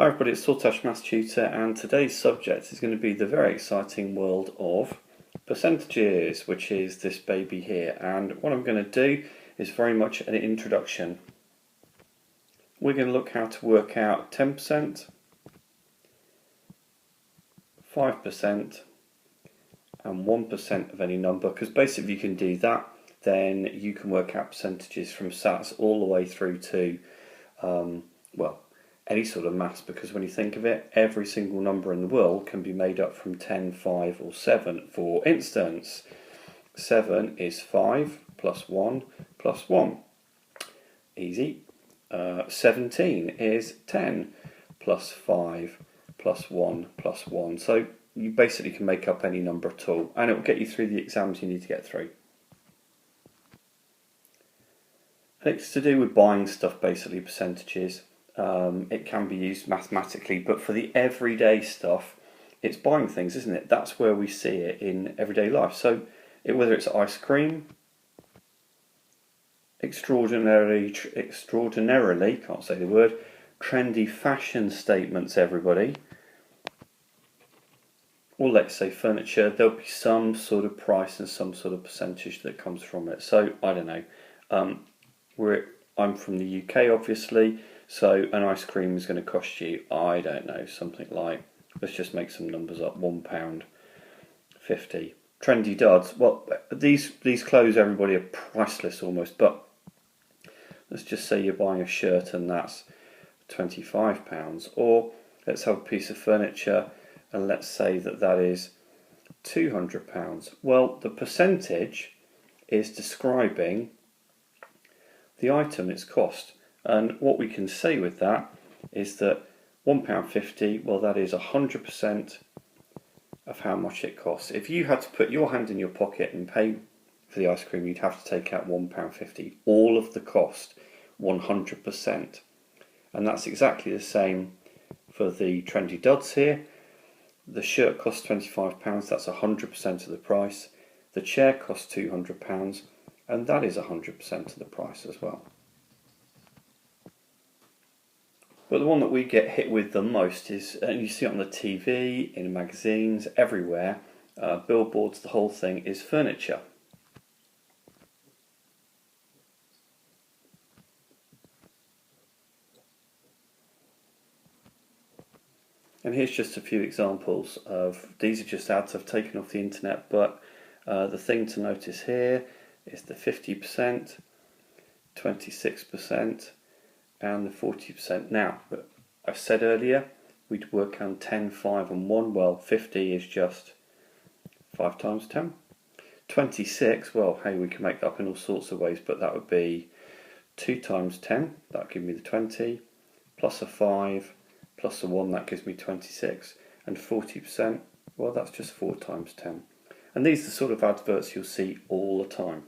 Hi everybody, it's Saltash Maths Tutor, and today's subject is going to be the very exciting world of percentages, which is this baby here. And what I'm going to do is very much an introduction. We're going to look how to work out 10%, 5% and 1% of any number, because basically if you can do that, then you can work out percentages from sats all the way through to, well, any sort of maths, because when you think of it, every single number in the world can be made up from 10, 5 or 7. For instance, 7 is 5 plus 1 plus 1. Easy. 17 is 10 plus 5 plus 1 plus 1. So you basically can make up any number at all, and it will get you through the exams you need to get through. And it's to do with buying stuff, basically, percentages. It can be used mathematically, but for the everyday stuff, it's buying things, isn't it? That's where we see it in everyday life. So whether it's ice cream, extraordinarily, can't say the word, trendy fashion statements, everybody, or let's say furniture, there'll be some sort of price and some sort of percentage that comes from it. So I don't know. I'm from the UK, obviously. So an ice cream is going to cost you, I don't know, something like, let's just make some numbers up, £1.50. Trendy duds, well, these clothes, everybody, are priceless almost, but let's just say you're buying a shirt and that's £25. Or let's have a piece of furniture and let's say that is £200. Well, the percentage is describing the item, its cost. And what we can say with that is that £1.50, well, that is 100% of how much it costs. If you had to put your hand in your pocket and pay for the ice cream, you'd have to take out £1.50, all of the cost, 100%. And that's exactly the same for the trendy duds here. The shirt costs £25, that's 100% of the price. The chair costs £200, and that is 100% of the price as well. But the one that we get hit with the most is, and you see it on the TV, in magazines, everywhere, billboards, the whole thing, is furniture. And here's just a few examples of, these are just ads I've taken off the internet, but the thing to notice here is the 50%, 26%, and the 40%. Now, I said earlier we'd work on 10, 5 and 1. Well, 50 is just 5 times 10. 26, well, hey, we can make that up in all sorts of ways, but that would be 2 times 10, that would give me the 20, plus a 5, plus a 1, that gives me 26. And 40%, well, that's just 4 times 10. And these are the sort of adverts you'll see all the time.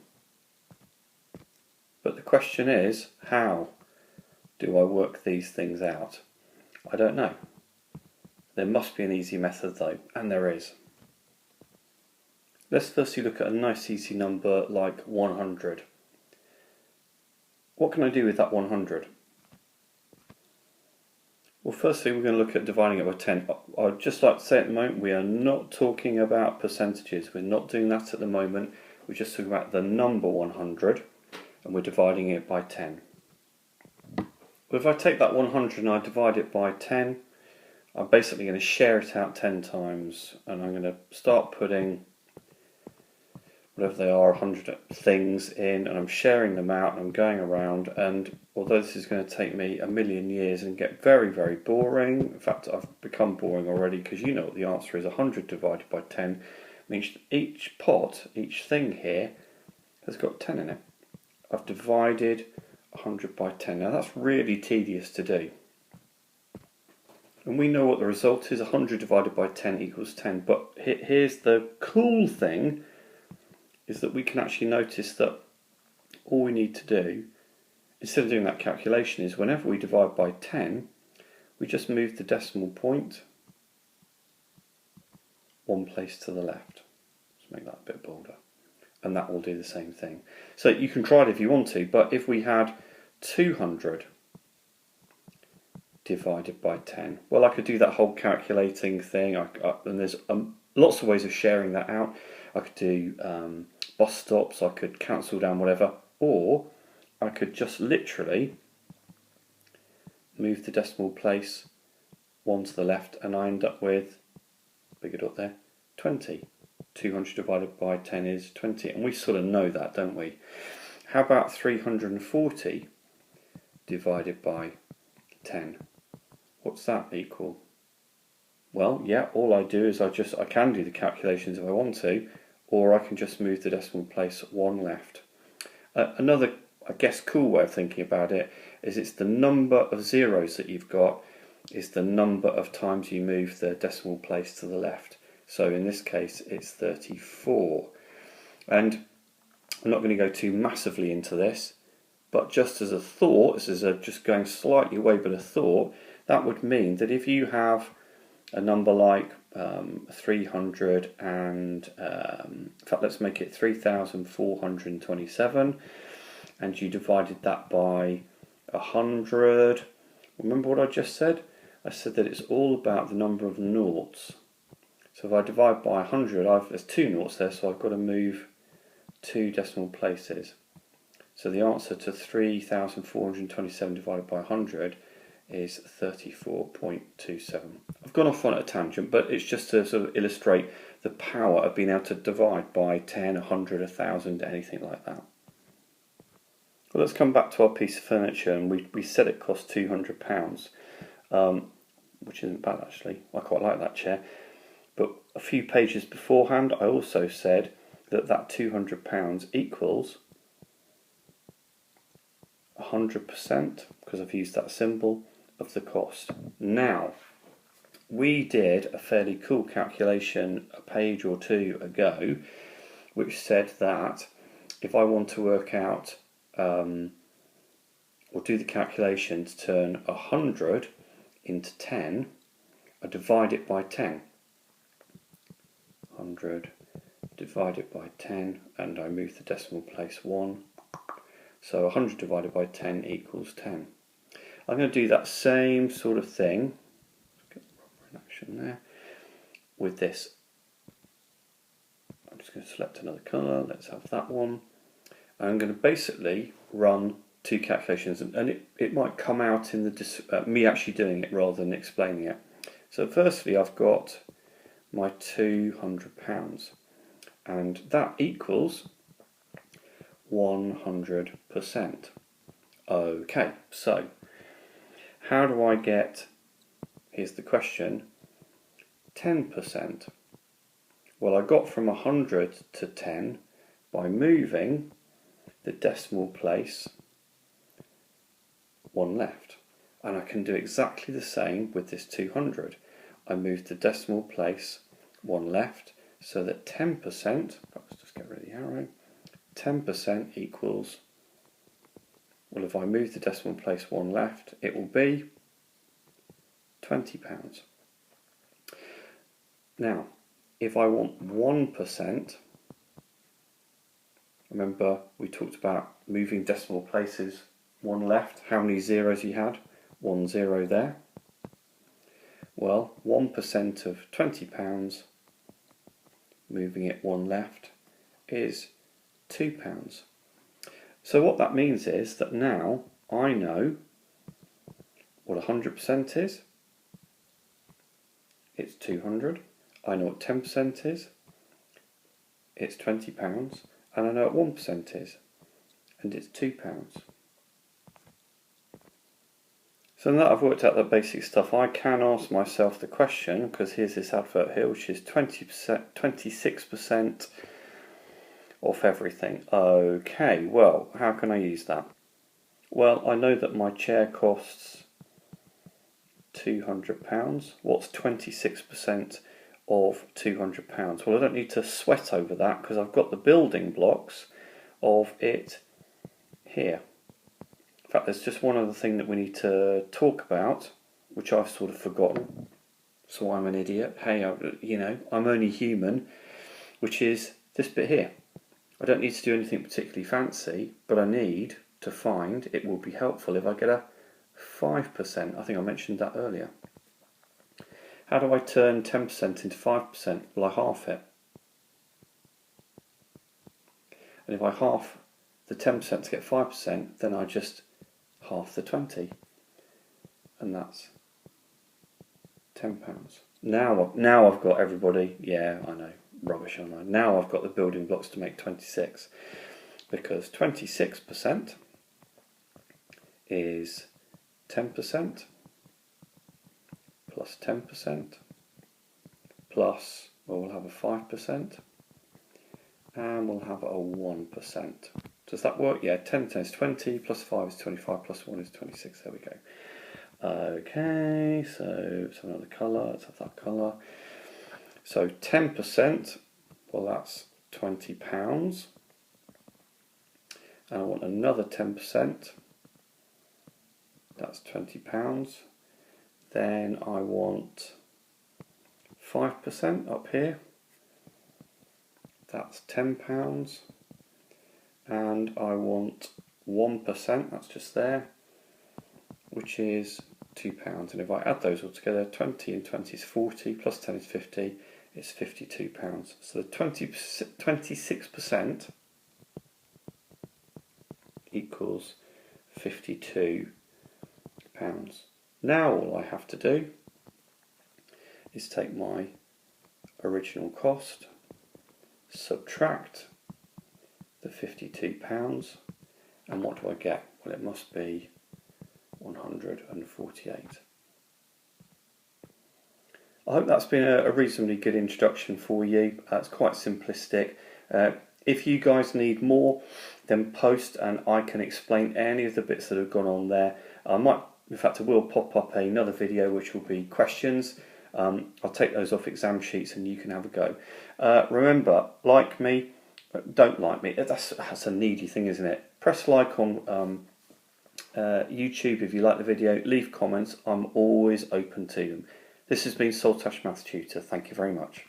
But the question is, how do I work these things out? I don't know. There must be an easy method though, and there is. Let's firstly look at a nice easy number like 100. What can I do with that 100? Well, firstly we're going to look at dividing it by 10. I'd just like to say at the moment we are not talking about percentages. We're not doing that at the moment. We're just talking about the number 100 and we're dividing it by 10. But if I take that 100 and I divide it by 10, I'm basically going to share it out 10 times, and I'm going to start putting whatever they are, 100 things in, and I'm sharing them out and I'm going around, and although this is going to take me a million years and get very, very boring, in fact I've become boring already, because you know what the answer is. 100 divided by 10 means each pot, each thing here, has got 10 in it. I've divided 100 by 10. Now that's really tedious to do. And we know what the result is. 100 divided by 10 equals 10. But here's the cool thing, is that we can actually notice that all we need to do, instead of doing that calculation, is whenever we divide by 10, we just move the decimal point one place to the left. Let's make that a bit bolder. And that will do the same thing. So you can try it if you want to, but if we had 200 divided by 10. Well, I could do that whole calculating thing, and there's lots of ways of sharing that out. I could do bus stops, I could cancel down whatever, or I could just literally move the decimal place one to the left, and I end up with, big it up there, 20. 200 divided by 10 is 20, and we sort of know that, don't we? How about 340 divided by 10? What's that equal? Well, yeah, all I do is I can do the calculations if I want to, or I can just move the decimal place one left. Another, I guess, cool way of thinking about it is it's the number of zeros that you've got is the number of times you move the decimal place to the left. So in this case it's 34. And I'm not going to go too massively into this, but just as a thought, this is just going slightly away, but a thought, that would mean that if you have a number like 300 and, in fact let's make it 3,427, and you divided that by 100, remember what I just said? I said that it's all about the number of noughts. So if I divide by 100, there's two noughts there, so I've got to move two decimal places. So the answer to 3,427 divided by 100 is 34.27. I've gone off on a tangent, but it's just to sort of illustrate the power of being able to divide by 10, 100, 1,000, anything like that. Well, let's come back to our piece of furniture, and we said it cost £200, which isn't bad actually. I quite like that chair. But a few pages beforehand, I also said that £200 equals 100%, because I've used that symbol, of the cost. Now, we did a fairly cool calculation a page or two ago, which said that if I want to work out or do the calculation to turn 100 into 10, I divide it by 10. 100 divided by 10, and I move the decimal place 1. So 100 divided by 10 equals 10. I'm going to do that same sort of thing, get the proper action there, with this. I'm just going to select another colour, let's have that one. I'm going to basically run two calculations, and it might come out in the me actually doing it rather than explaining it. So firstly I've got my £200, and that equals 100%. Okay, so how do I get, here's the question, 10%? Well, I got from 100 to 10 by moving the decimal place one left, and I can do exactly the same with this 200. I moved the decimal place one left, so that 10%, let's just get rid of the arrow, 10% equals, well, if I move the decimal place one left, it will be £20. Now, if I want 1%, remember we talked about moving decimal places one left, how many zeros you had? 1 0 there. Well, 1% of £20, moving it one left, is £2. So what that means is that now I know what 100% is. It's 200. I know what 10% is. It's £20. And I know what 1% is. And it's £2. So now that I've worked out the basic stuff, I can ask myself the question, because here's this advert here, which is 26% off everything. Okay, well, how can I use that? Well, I know that my chair costs £200. What's 26% of £200? Well, I don't need to sweat over that, because I've got the building blocks of it here. In fact, there's just one other thing that we need to talk about, which I've sort of forgotten, so I'm an idiot. Hey, you know, I'm only human, which is this bit here. I don't need to do anything particularly fancy, but I need to find, it will be helpful if I get a 5%. I think I mentioned that earlier. How do I turn 10% into 5%? Well, I half it. And if I half the 10% to get 5%, then I just half the 20. And that's £10. Now I've got everybody, yeah, I know, rubbish, I know. Now I've got the building blocks to make 26. Because 26% is 10% plus 10% plus, well, we'll have a 5% and we'll have a 1%. Does that work? Yeah, 10 is 20 plus 5 is 25 plus 1 is 26. There we go. Okay, so it's another colour. Let's have that colour. So 10%, well, that's £20. And I want another 10%. That's £20. Then I want 5% up here. That's £10. And I want 1%, that's just there, which is £2. And if I add those all together, 20 and 20 is 40, plus 10 is 50, it's £52. So the 26% equals £52. Now all I have to do is take my original cost, subtract the £52, and what do I get? Well, it must be 148. I hope that's been a reasonably good introduction for you. It's quite simplistic. If you guys need more, then post and I can explain any of the bits that have gone on there. I might, in fact, I will pop up another video which will be questions. I'll take those off exam sheets and you can have a go. Remember, like me, don't like me. That's a needy thing, isn't it? Press like on YouTube if you like the video. Leave comments. I'm always open to them. This has been Saltash Maths Tutor. Thank you very much.